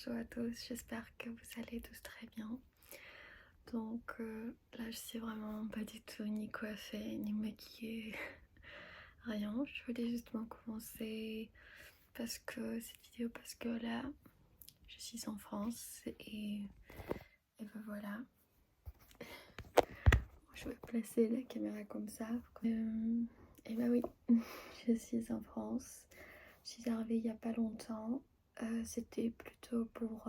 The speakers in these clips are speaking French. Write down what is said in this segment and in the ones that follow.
bonjour à tous, j'espère que vous allez tous très bien. Donc là je suis vraiment pas du tout ni coiffée ni maquillée, rien. Je voulais justement commencer parce que là je suis en France et ben voilà. Je vais placer la caméra comme ça. Et ben oui, je suis en France. Je suis arrivée il y a pas longtemps. C'était plutôt pour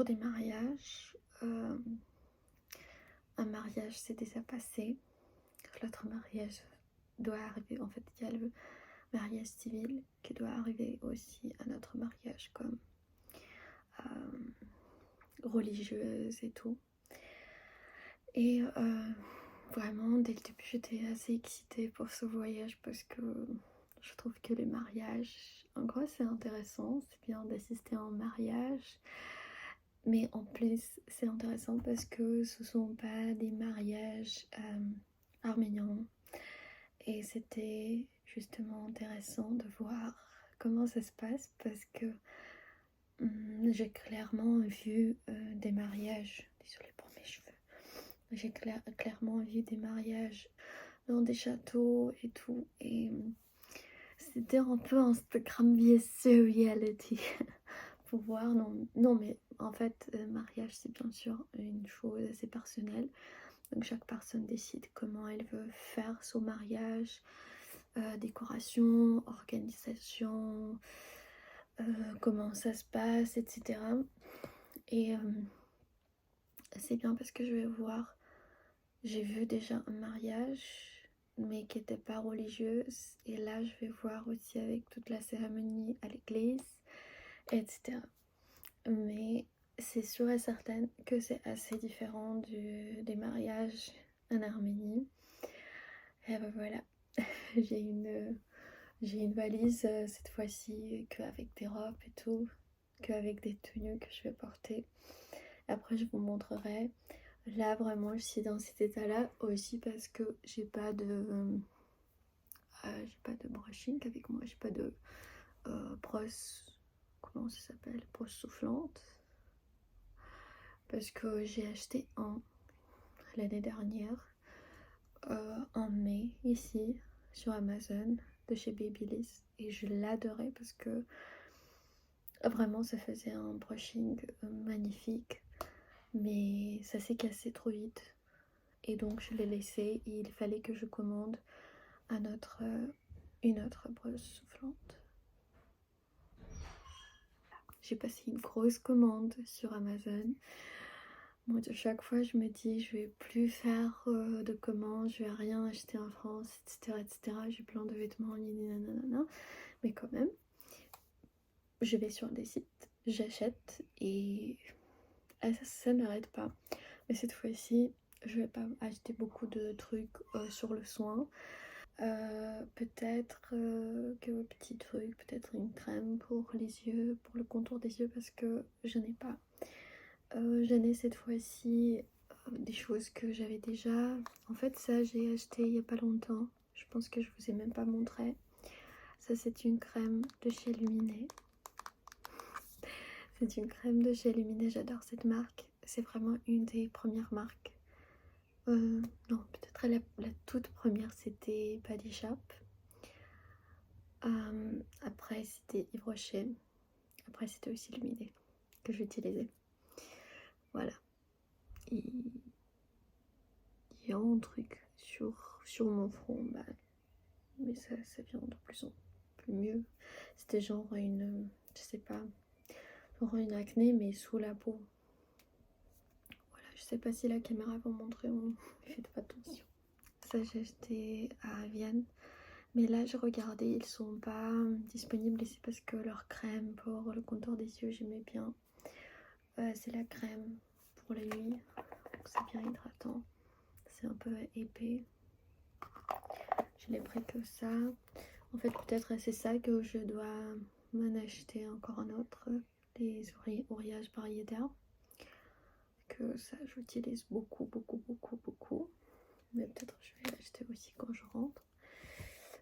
des mariages. Un mariage s'est déjà passé. L'autre mariage doit arriver. En fait, il y a le mariage civil qui doit arriver aussi à notre mariage comme religieuse et tout. Et vraiment, dès le début, j'étais assez excitée pour ce voyage parce que je trouve que les mariages, en gros, c'est intéressant. C'est bien d'assister à un mariage. Mais en plus, c'est intéressant parce que ce sont pas des mariages arméniens. Et c'était justement intéressant de voir comment ça se passe parce que j'ai clairement vu des mariages. Désolée pour mes cheveux. J'ai clairement vu des mariages dans des châteaux et tout. Et c'était un peu Instagram-biais reality. Pour voir, non mais en fait, mariage c'est bien sûr une chose assez personnelle. Donc chaque personne décide comment elle veut faire son mariage, décoration, organisation, comment ça se passe, etc. Et c'est bien parce que je vais voir, j'ai vu déjà un mariage mais qui n'était pas religieuse et là je vais voir aussi avec toute la cérémonie à l'église, etc. Mais c'est sûr et certain que c'est assez différent des mariages en Arménie. Et ben voilà, j'ai une valise cette fois-ci qu'avec des robes et tout, qu'avec des tenues que je vais porter. Après je vous montrerai. Là vraiment je suis dans cet état-là aussi parce que j'ai pas de brushing avec moi, j'ai pas de brosse, comment ça s'appelle, brosse soufflante. Parce que j'ai acheté un l'année dernière en mai ici sur Amazon de chez Babyliss et je l'adorais parce que vraiment ça faisait un brushing magnifique, mais ça s'est cassé trop vite et donc je l'ai laissé et il fallait que je commande une autre brosse soufflante. J'ai passé une grosse commande sur Amazon. Moi, de chaque fois, je me dis, je vais plus faire de commandes, je vais rien acheter en France, etc. etc. J'ai plein de vêtements en ligne, nanana. Mais quand même, je vais sur des sites, j'achète et ça n'arrête pas. Mais cette fois-ci, je vais pas acheter beaucoup de trucs sur le soin. Peut-être que petit truc, peut-être une crème pour les yeux, pour le contour des yeux, parce que je n'ai pas. J'en ai cette fois-ci des choses que j'avais déjà. En fait, ça, j'ai acheté il y a pas longtemps. Je pense que je vous ai même pas montré. Ça, c'est une crème de chez Luminé. C'est une crème de chez Luminé. J'adore cette marque. C'est vraiment une des premières marques. Non, peut-être la toute première, c'était Body Shop. Après, c'était Yves Rocher. Après, c'était aussi Luminé que j'utilisais. Voilà. Il y a un truc sur mon front, bah, mais ça vient de plus en plus mieux. C'était genre je sais pas, genre une acné mais sous la peau. Voilà, je sais pas si la caméra va montrer, faites pas attention. Ça j'ai acheté à Vienne, mais là je regardais, ils sont pas disponibles et c'est parce que leur crème pour le contour des yeux j'aimais bien. C'est la crème pour la nuit, donc c'est bien hydratant, c'est un peu épais. Je l'ai pris que ça. En fait, peut-être c'est ça que je dois m'en acheter encore un autre. Les oreillettes Barrieda. Que ça, j'utilise beaucoup, beaucoup, beaucoup, beaucoup. Mais peut-être je vais l'acheter aussi quand je rentre.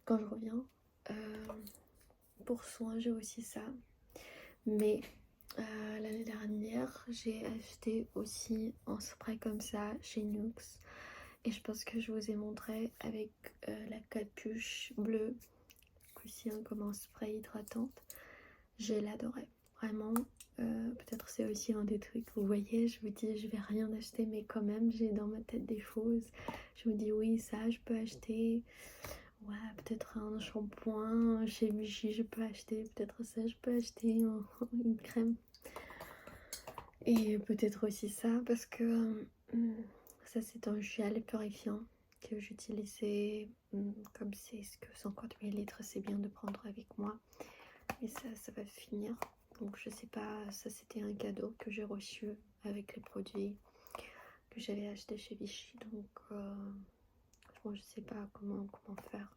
Quand je reviens. pour soin j'ai aussi ça. Mais l'année dernière j'ai acheté aussi un spray comme ça chez Nuxe. Et je pense que je vous ai montré avec la capuche bleue, aussi comme un spray hydratante. Je l'adorais, vraiment. Peut-être c'est aussi un des trucs, vous voyez, je vous dis je vais rien acheter, mais quand même j'ai dans ma tête des choses. Je me dis oui, ça je peux acheter. Ouais, peut-être un shampoing chez Vichy je peux acheter, peut-être ça je peux acheter, une crème. Et peut-être aussi ça parce que ça c'est un gel purifiant que j'utilisais, comme c'est que 50 ml, c'est bien de prendre avec moi. Et ça va finir. Donc je sais pas, ça c'était un cadeau que j'ai reçu avec les produits que j'avais acheté chez Vichy. Donc franchement je sais pas comment faire.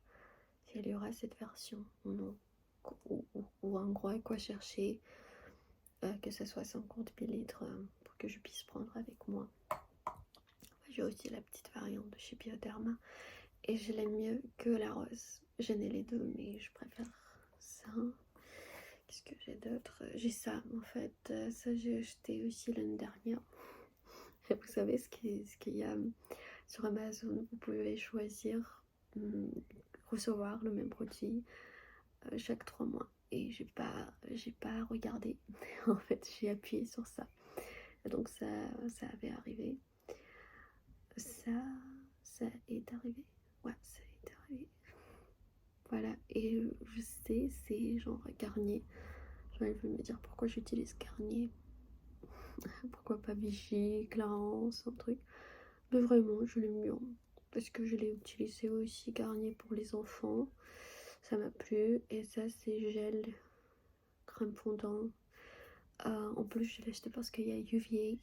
Si il y aura cette version ou non. Ou en gros à quoi chercher. Que ce soit 50 ml pour que je puisse prendre avec moi. J'ai aussi la petite variante de chez Bioderma et je l'aime mieux que la rose. J'en ai les deux mais je préfère ça. Qu'est-ce que j'ai d'autre? J'ai ça en fait, ça j'ai acheté aussi l'année dernière. Et vous savez ce qu'il y a sur Amazon, vous pouvez choisir recevoir le même produit chaque 3 mois. Et j'ai pas regardé. En fait j'ai appuyé sur ça. Et donc ça avait arrivé. Ça est arrivé. Ouais, ça est arrivé. Voilà, et je sais, c'est genre Garnier. Genre, il veut me dire pourquoi j'utilise Garnier. Pourquoi pas Vichy, Clarence, un truc. Mais vraiment, je l'aime bien. Parce que je l'ai utilisé aussi Garnier pour les enfants. Ça m'a plu. Et ça, c'est gel crème fondant. En plus, je l'ai acheté parce qu'il y a UVA.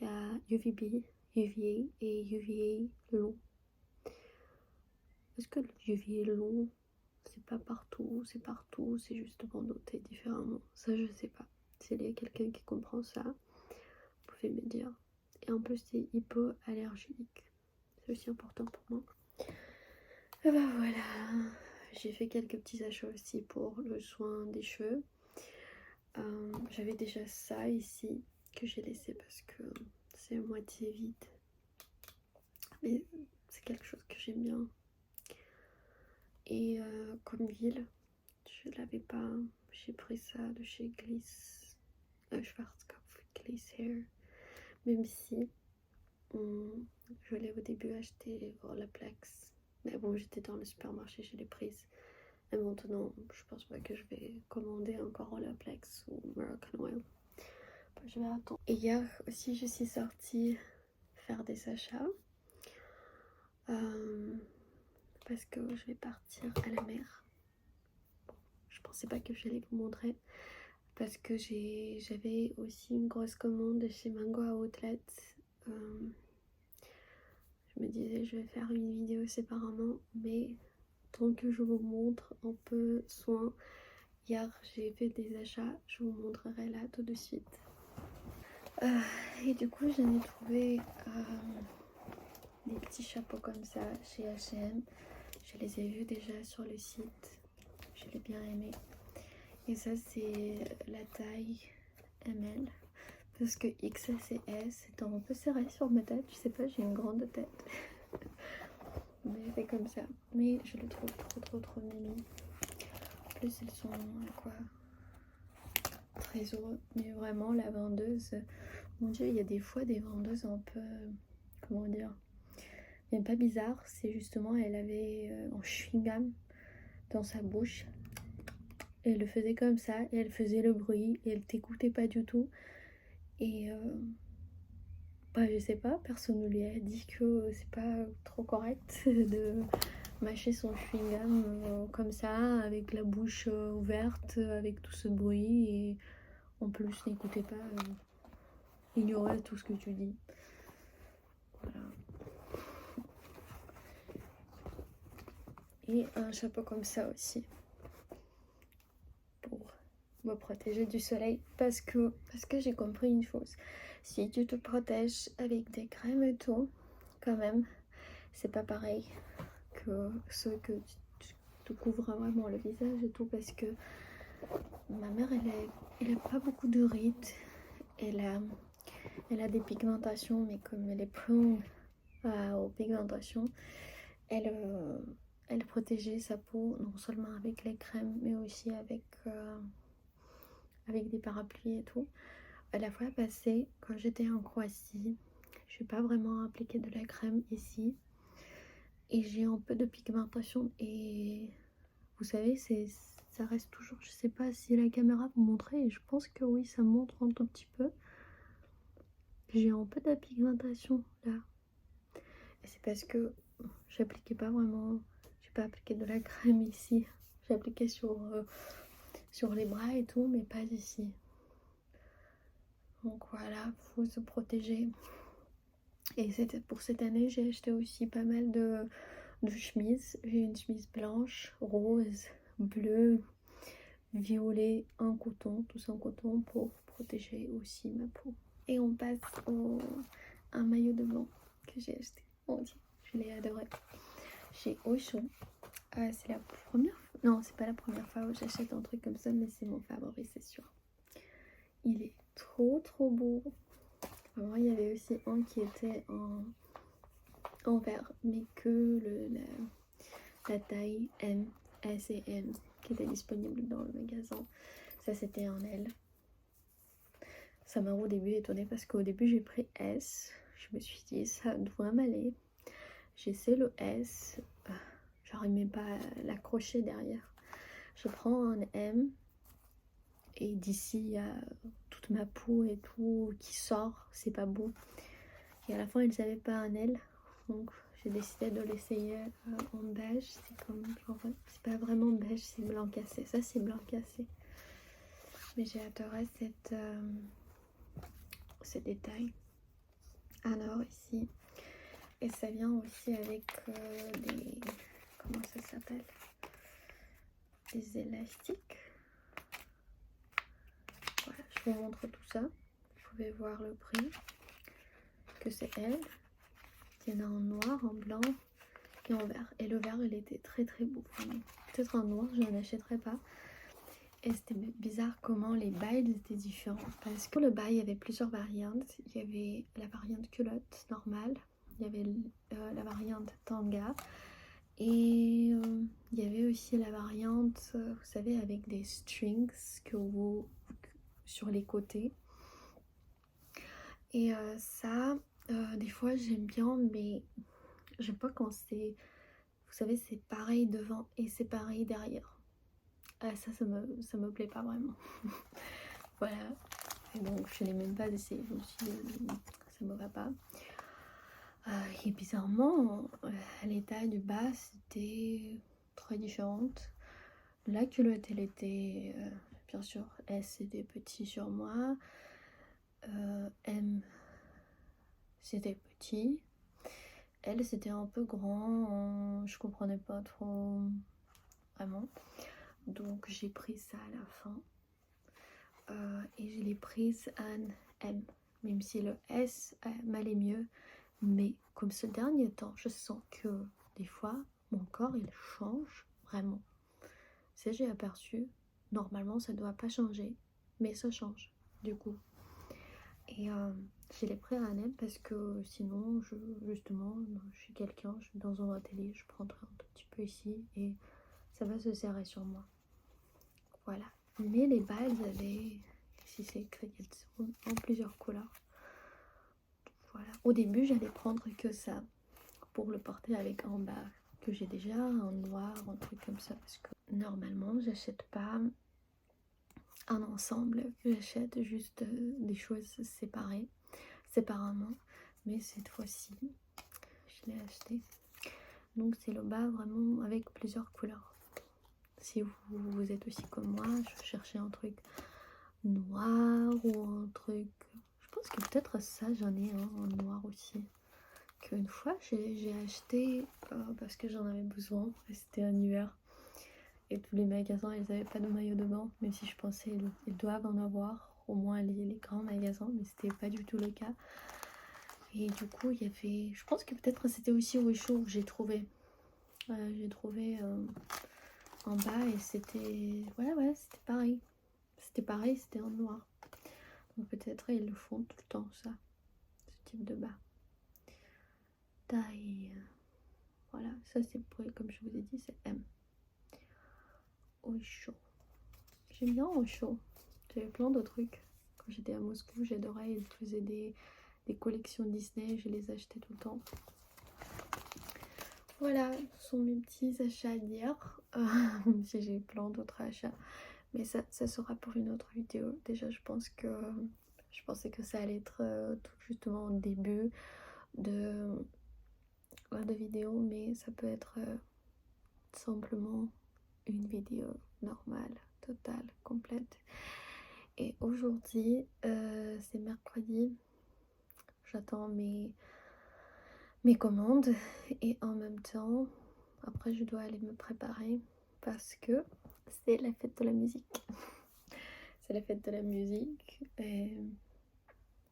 Il y a UVB, UVA et UVA long. Est-ce que le UVA long, c'est pas partout, c'est partout, c'est justement noté différemment? Ça, je sais pas. S'il y a quelqu'un qui comprend ça, vous pouvez me dire. Et en plus, c'est hypoallergénique. C'est aussi important pour moi. Et ben voilà. J'ai fait quelques petits achats aussi pour le soin des cheveux. J'avais déjà ça ici que j'ai laissé parce que c'est à moitié vide. Mais c'est quelque chose que j'aime bien. Et comme huile, je l'avais pas. J'ai pris ça de chez Gliss. Schwarzkopf Gliss Hair. Même si je l'ai au début acheté Olaplex. Mais bon, j'étais dans le supermarché, je l'ai prise. Et maintenant, je pense pas que je vais commander encore Olaplex ou Moroccan Oil. Je vais attendre. Et hier aussi, je suis sortie faire des achats. Parce que je vais partir à la mer. Je pensais pas que j'allais vous montrer. Parce que j'avais aussi une grosse commande chez Mango Outlet. Je me disais je vais faire une vidéo séparément, mais tant que je vous montre un peu soin, hier j'ai fait des achats, je vous montrerai là tout de suite. Et du coup j'en ai trouvé des petits chapeaux comme ça chez H&M. Je les ai vus déjà sur le site, je l'ai bien aimé. Et ça c'est la taille ML. Parce que XS et S c'est un peu serré sur ma tête, je sais pas, j'ai une grande tête. Mais c'est comme ça. Mais je le trouve trop mimi. En plus elles sont à quoi 13 euros. Mais vraiment la vendeuse, mon dieu, il y a des fois des vendeuses un peu, comment dire, mais pas bizarre, c'est justement elle avait un chewing-gum dans sa bouche. Et elle le faisait comme ça, et elle faisait le bruit, et elle t'écoutait pas du tout. Et bah je sais pas, personne ne lui a dit que c'est pas trop correct de mâcher son chewing-gum comme ça, avec la bouche ouverte, avec tout ce bruit, et en plus n'écoutez pas, ignorez tout ce que tu dis. Voilà. Et un chapeau comme ça aussi, pour me protéger du soleil, parce que j'ai compris une chose. Si tu te protèges avec des crèmes et tout, quand même, c'est pas pareil que ceux que te couvre vraiment le visage et tout, parce que ma mère, elle a pas beaucoup de rides. Elle a des pigmentations, mais comme elle est prone aux pigmentations, elle protégeait sa peau non seulement avec les crèmes, mais aussi avec des parapluies et tout. La fois passée, quand j'étais en Croatie, je n'ai pas vraiment appliqué de la crème ici. Et j'ai un peu de pigmentation. Et vous savez, ça reste toujours... Je sais pas si la caméra vous montrait. Et je pense que oui, ça montre un tout petit peu. J'ai un peu de pigmentation là. Et c'est parce que j'appliquais pas vraiment... J'ai pas appliqué de la crème ici. J'ai appliqué sur les bras et tout, mais pas ici. Donc voilà, faut se protéger. Et pour cette année, j'ai acheté aussi pas mal de chemises. J'ai une chemise blanche, rose, bleue, violet, en coton, tous en coton pour protéger aussi ma peau. Et on passe un maillot de bain que j'ai acheté. Oh, je l'ai adoré. Chez Auchan. C'est la première fois. Non, c'est pas la première fois où j'achète un truc comme ça, mais c'est mon favori, c'est sûr. Il est trop beau. Vraiment, il y avait aussi un qui était en vert, mais que la taille M, S et M qui était disponible dans le magasin. Ça, c'était en L. Ça m'a au début étonnée parce qu'au début, j'ai pris S. Je me suis dit, ça doit m'aller. J'essaie le S. J'arrivais pas à l'accrocher derrière. Je prends un M. Et d'ici, il y a toute ma peau et tout qui sort. C'est pas beau. Et à la fin, ils n'avaient pas un L. Donc, j'ai décidé de l'essayer en beige. C'est comme genre, c'est pas vraiment beige, c'est blanc cassé. Ça, c'est blanc cassé. Mais j'ai adoré ces détails. Alors, ici. Et ça vient aussi avec des... Comment ça s'appelle? Des élastiques. Voilà, je vous montre tout ça. Vous pouvez voir le prix. Que c'est elle. Il y en a en noir, en blanc et en vert. Et le vert, il était très beau. Peut-être en noir, je n'en achèterai pas. Et c'était bizarre comment les bails étaient différents. Parce que le bail, il y avait plusieurs variantes. Il y avait la variante culotte normale. Il y avait la variante tanga. Et il y avait aussi la variante, vous savez, avec des strings sur les côtés. Et ça, des fois, j'aime bien, mais j'aime pas quand c'est... Vous savez, c'est pareil devant et c'est pareil derrière. Ça me plaît pas vraiment. Voilà. Et donc, je n'ai même pas essayé. Je me suis dit, ça me va pas. Et bizarrement, les tailles du bas, c'était très différentes. La culotte, elle était, bien sûr, S, c'était petit sur moi. M, c'était petit. Elle, c'était un peu grand. Je comprenais pas trop vraiment. Donc j'ai pris ça à la fin. Et je l'ai prise en M. Même si le S m'allait mieux. Mais comme ce dernier temps, je sens que des fois, mon corps, il change vraiment. Ça, j'ai aperçu. Normalement, ça ne doit pas changer. Mais ça change, du coup. Et je l'ai pris à un M parce que sinon, justement, je suis quelqu'un, je suis dans un atelier, je prendrai un tout petit peu ici et ça va se serrer sur moi. Voilà. Mais les bas, elles avaient, ici c'est écrit, elles sont en plusieurs couleurs. Voilà. Au début, j'allais prendre que ça pour le porter avec en bas que j'ai déjà, en noir, un truc comme ça. Parce que normalement, j'achète pas un ensemble, j'achète juste des choses séparément. Mais cette fois-ci, je l'ai acheté. Donc c'est le bas vraiment avec plusieurs couleurs. Si vous êtes aussi comme moi, je cherchais un truc noir ou un truc... Je pense que peut-être ça, j'en ai un en noir aussi. Qu'une fois, j'ai acheté parce que j'en avais besoin. C'était un hiver. Et tous les magasins, ils n'avaient pas de maillot de bain. Même si je pensais ils doivent en avoir. Au moins les grands magasins. Mais c'était pas du tout le cas. Et du coup, il y avait... Je pense que peut-être c'était aussi au show que j'ai trouvé. J'ai trouvé en bas et c'était... Ouais, c'était pareil. C'était pareil, c'était en noir. Donc peut-être ils le font tout le temps, ça. Ce type de bas. Taille. Voilà, ça c'est pour, comme je vous ai dit, c'est M. Osho. J'aime bien Osho. J'avais plein de trucs. Quand j'étais à Moscou, j'adorais. Ils faisaient des collections Disney. Je les achetais tout le temps. Voilà, ce sont mes petits achats d'hier. Même si j'ai plein d'autres achats. Mais ça sera pour une autre vidéo. Déjà, je pensais que ça allait être tout justement au début de vidéo. Mais ça peut être simplement une vidéo normale, totale, complète. Et aujourd'hui, c'est mercredi. J'attends mes commandes et en même temps, après je dois aller me préparer parce que c'est la fête de la musique. C'est la fête de la musique et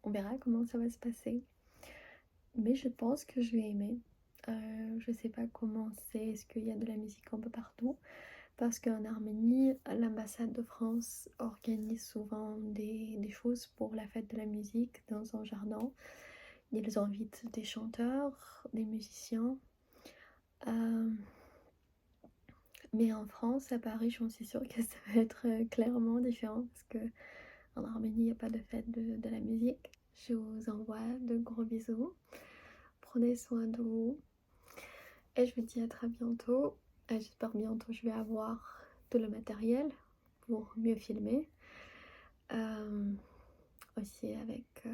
on verra comment ça va se passer. Mais je pense que je vais aimer. Je sais pas comment c'est, est-ce qu'il y a de la musique un peu partout? Parce qu'en Arménie, l'ambassade de France organise souvent des choses pour la fête de la musique dans un jardin. Ils invitent des chanteurs, des musiciens. Mais en France, à Paris, j'en suis sûre que ça va être clairement différent parce que en Arménie, il n'y a pas de fête de la musique. Je vous envoie de gros bisous. Prenez soin de vous. Et je vous dis à très bientôt. J'espère bientôt je vais avoir tout le matériel pour mieux filmer. Aussi avec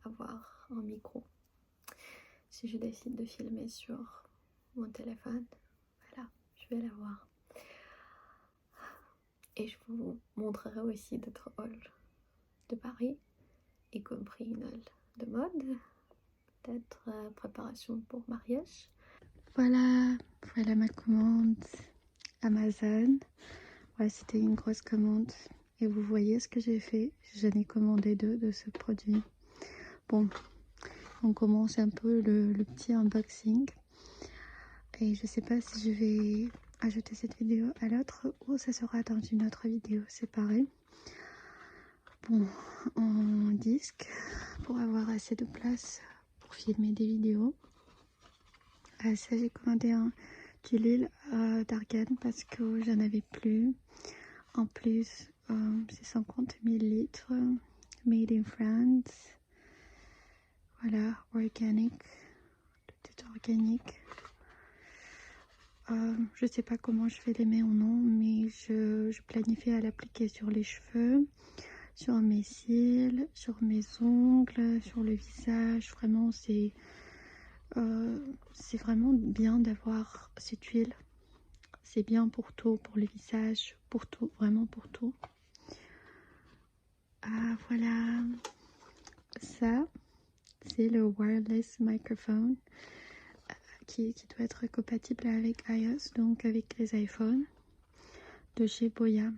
avoir un micro. Si je décide de filmer sur mon téléphone, voilà, je vais l'avoir. Et je vous montrerai aussi d'autres halls de Paris, y compris une hall de mode, peut-être préparation pour mariage. Voilà ma commande Amazon. Ouais, c'était une grosse commande. Et vous voyez ce que j'ai fait. J'en ai commandé 2 de ce produit. Bon, on commence un peu le petit unboxing. Et je sais pas si je vais ajouter cette vidéo à l'autre ou ça sera dans une autre vidéo séparée. Bon, en disque pour avoir assez de place pour filmer des vidéos. Ça, j'ai commandé un Tulule d'argan parce que j'en avais plus. En plus, c'est 50 ml, made in France. Voilà, organique, tout est organique. Je sais pas comment je vais les mettre en nom, mais je planifie à l'appliquer sur les cheveux, sur mes cils, sur mes ongles, sur le visage. Vraiment, c'est vraiment bien d'avoir cette huile. C'est bien pour tout, pour le visage, pour tout, vraiment pour tout. Voilà, ça c'est le wireless microphone qui doit être compatible avec iOS, donc avec les iPhones de chez Boya.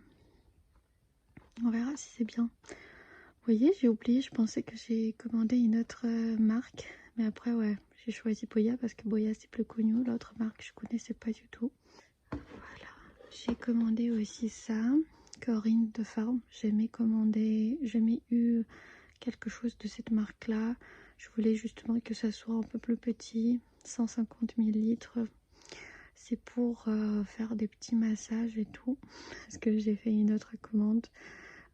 On verra si c'est bien. Vous voyez, j'ai oublié, je pensais que j'ai commandé une autre marque, mais après ouais, j'ai choisi Boya parce que Boya c'est plus connu. L'autre marque je connaissais pas du tout. Voilà, j'ai commandé aussi ça, Corinne de Farm. J'ai jamais eu quelque chose de cette marque là. Je voulais justement que ça soit un peu plus petit, 150 ml. C'est pour faire des petits massages et tout, parce que j'ai fait une autre commande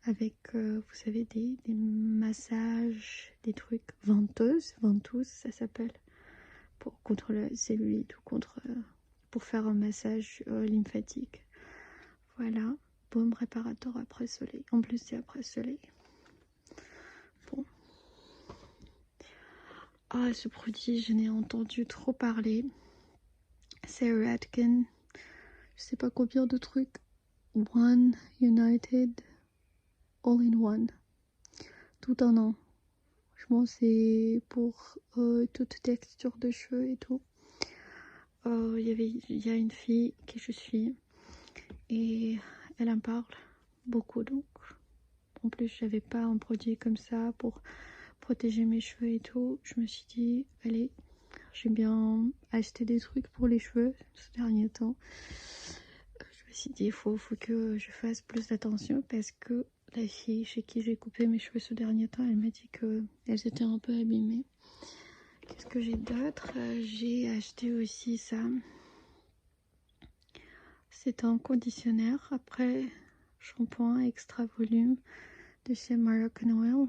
avec, vous savez, des massages, des trucs venteuses ça s'appelle, contre la cellulite ou pour faire un massage lymphatique. Voilà, baume réparateur après soleil. En plus, c'est après soleil. Bon. Ce produit, je n'ai entendu trop parler. C'est Redken. Je sais pas combien de trucs. One United All in One. Tout en un. Franchement, c'est pour toute texture de cheveux et tout. Il y a une fille que je suis et elle en parle beaucoup, donc en plus j'avais pas un produit comme ça pour protéger mes cheveux et tout. Je me suis dit allez, j'aime bien acheter des trucs pour les cheveux ce dernier temps. Je vais Ceci dit, il faut que je fasse plus d'attention parce que la fille chez qui j'ai coupé mes cheveux ce dernier temps, elle m'a dit qu'elles étaient un peu abîmées. Qu'est-ce que j'ai d'autre? J'ai acheté aussi ça. C'est un conditionnaire après shampoing extra volume de chez Moroccan Oil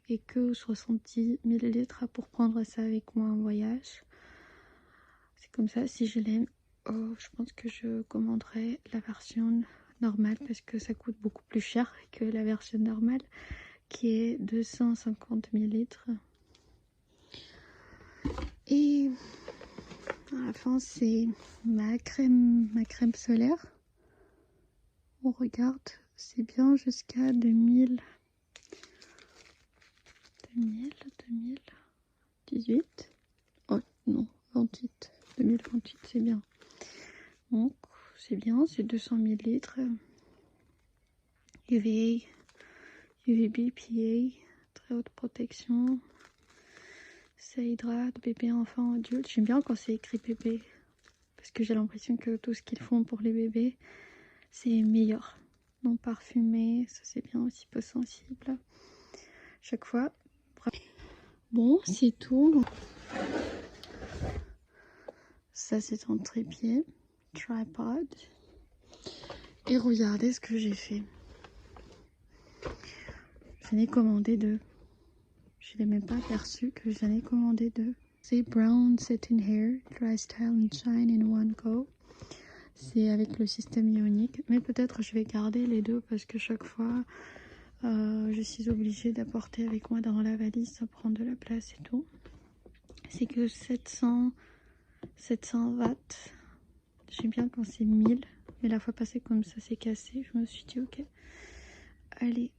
et que 70 ml pour prendre ça avec moi en voyage. C'est comme ça, si je l'aime, je pense que je commanderai la version normale parce que ça coûte beaucoup plus cher que la version normale qui est 250 ml. Et à la fin, c'est ma crème solaire. On regarde, c'est bien jusqu'à 2018. Oh non, 28. 2028, c'est bien. Donc, c'est bien, c'est 200 ml. UVA, UVB, PA, très haute protection. Ça hydrate, bébé, enfant, adulte. J'aime bien quand c'est écrit bébé. Parce que j'ai l'impression que tout ce qu'ils font pour les bébés, c'est meilleur. Non parfumé, ça c'est bien aussi, peu sensible. Chaque fois. Bon, c'est tout. Ça c'est un trépied, tripod. Et regardez ce que j'ai fait. J'en ai commandé 2. Je n'ai même pas aperçu que j'en ai commandé 2. C'est Brown Satin Hair, Dry Style and Shine in One Go. C'est avec le système ionique. Mais peut-être je vais garder les 2 parce que chaque fois, je suis obligée d'apporter avec moi dans la valise. Ça prend de la place et tout. C'est que 700 watts. J'aime bien quand c'est 1000. Mais la fois passée, comme ça s'est cassé, je me suis dit ok. Allez,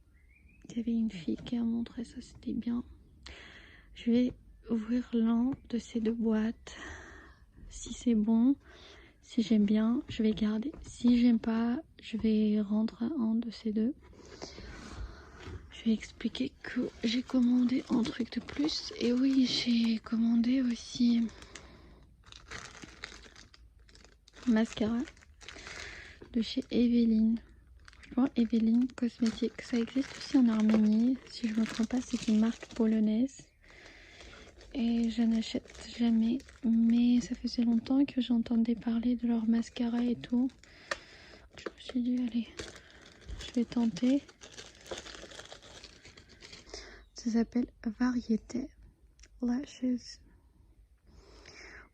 il y avait une fille qui a montré ça, c'était bien. Je vais ouvrir l'un de ces 2 boîtes. Si c'est bon, si j'aime bien, je vais garder. Si j'aime pas, je vais rendre un de ces 2. Je vais expliquer que j'ai commandé un truc de plus. Et oui, j'ai commandé aussi mascara de chez Evelyne. Evelyne Cosmetics, ça existe aussi en Arménie. Si je ne me trompe pas, c'est une marque polonaise. Et je n'achète jamais. Mais ça faisait longtemps que j'entendais parler de leur mascara et tout. Je me suis dit, allez, je vais tenter. Ça s'appelle Variété Lashes.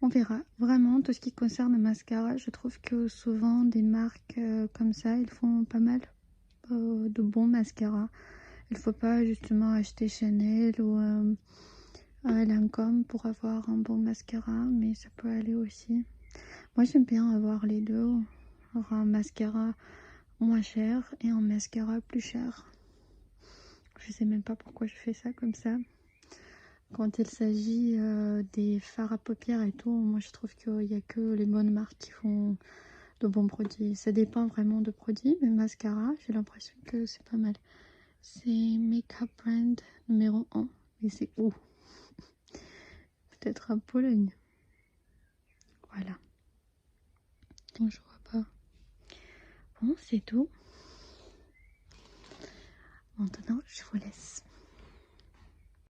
On verra. Vraiment, tout ce qui concerne le mascara, je trouve que souvent des marques comme ça, ils font pas mal de bons mascaras. Il ne faut pas justement acheter Chanel ou Lancôme pour avoir un bon mascara, mais ça peut aller aussi. Moi, j'aime bien avoir les 2. Avoir un mascara moins cher et un mascara plus cher. Je sais même pas pourquoi je fais ça comme ça. Quand il s'agit des fards à paupières et tout, moi je trouve qu'il n'y a que les bonnes marques qui font de bons produits. Ça dépend vraiment de produits, mais mascara, j'ai l'impression que c'est pas mal. C'est Makeup Brand numéro 1. Mais c'est où? Peut-être à Pologne. Voilà. Donc je vois pas. Bon, c'est tout. Maintenant, je vous laisse.